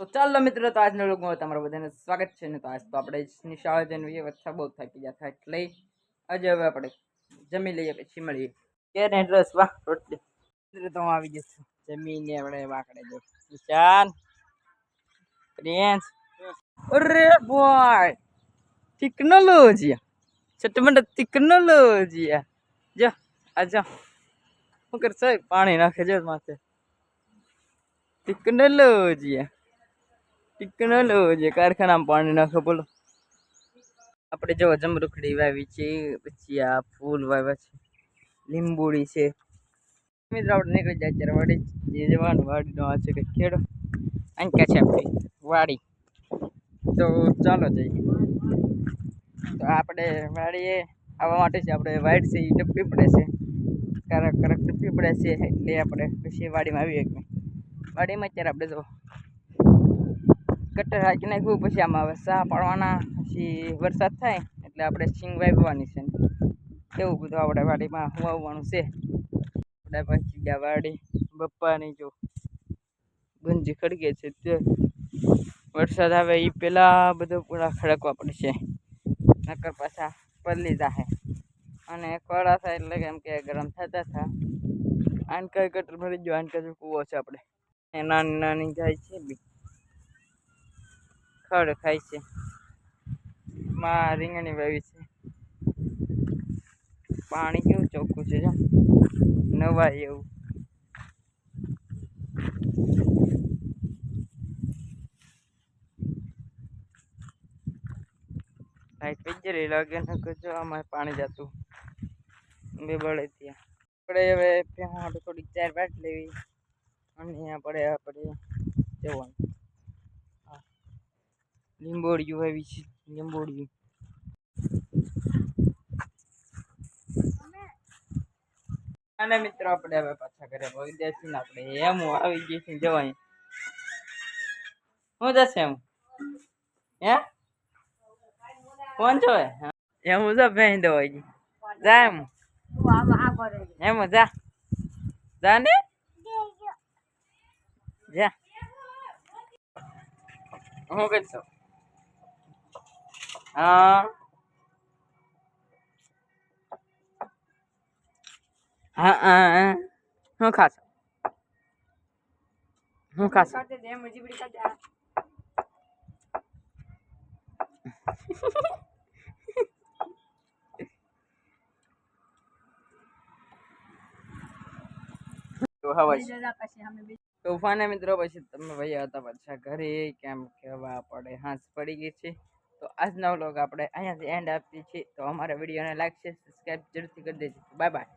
તો ચાલો મિત્રો, તો આજનો લોગમાં તમારું બધાને સ્વાગત છે ને. તો આજ તો આપણે નિશાળે જઈને વચ્ચા બહુ થાકી ગયા થાય એટલે આજે હવે આપણે જમી લઈએ પછી મળીએ. કે ડ્રેસ વાહ રોટલી તો આવી જશે જમીને આપણે વાકડે જો નિશાન પ્રિન્સ. અરે બોય ટેકનોલોજી છટમટ ટેકનોલોજી જો આજા શું કરશે પાણી નાખે છે માથે. ટેકનોલોજી કારખાનામાં પાણી નાખે બોલો. આપણે જો જમરૂખડી વાવી છે, પછી આ ફૂલ વાવ્યા છે, લીંબુડી છે. મિત્રો આપણે નીકળી જાય અત્યારે વાડી જવાનું. વાડીનો આ છે કે ખેડો અંકા છે આપણી વાડી. તો ચાલો જઈએ. તો આપણે વાડીએ આવવા માટે છે આપણે વાઈટ છે એ ટપવી પડે છે, કરક ટપવી પડે છે એટલે આપણે પછી વાડીમાં આવીએ. વાડીમાં અત્યારે આપણે જો કટર હાકી નાખ્યું, પછી આમાં હવે સા પાડવાના, પછી વરસાદ થાય એટલે આપણે સિંગ વાવવાની છે. એવું બધું આપણે વાડીમાં વાવવાનું છે. આપણે પછી ગયા વાડી બપ્પાની જો ગંજી ખડકે છે તે વરસાદ આવે એ પેલા બધું પૂરા ખડકવા પડશે, નકર પાછા પલળી જાહે. અને ખોડા થાય એટલે કેમ કે ગરમ થતા હતા. આનકા ગટર ભરી ગયો, આનકા જો કૂવો છે આપણે નાની નાની જાય છે બી ખડ ખાય છે. માં રીંગણી વાવી છે. પાણી કેવું ચોખ્ખું છે જો નવાય એવું. પિંજરી લાગે ને જો આમાં પાણી જતું બે બળે ત્યાં. આપણે હવે ત્યાં થોડીક ચાર વાટ લેવી અને આપણે જવાનું. લીંબોડિયું આવી છે, લીંબોડિયું. અને મિત્રો આપણે હવે પાછા ઘરે વળી જઈશું ને. આપણે એમ આવી જઈશું જવાય શું જશે એમ હે કોણ છો એમ જો ભેં દો જા એમ જા જા ને જા. હું કરશો હા હા શું ખાશો શું ખાશો તોફાને મિત્રો પછી તમે ભાઈ હતા પાછા ઘરે કેમ કેવા પડે હાંસ પડી ગઈ છે. તો આજનો વ્લોગ આપણે અહીંયાથી એન્ડ આપીએ છીએ. તો અમારા વિડીયોને લાઈક છે, સબસ્ક્રાઈબ જરૂરથી કરી દેજો. Bye bye.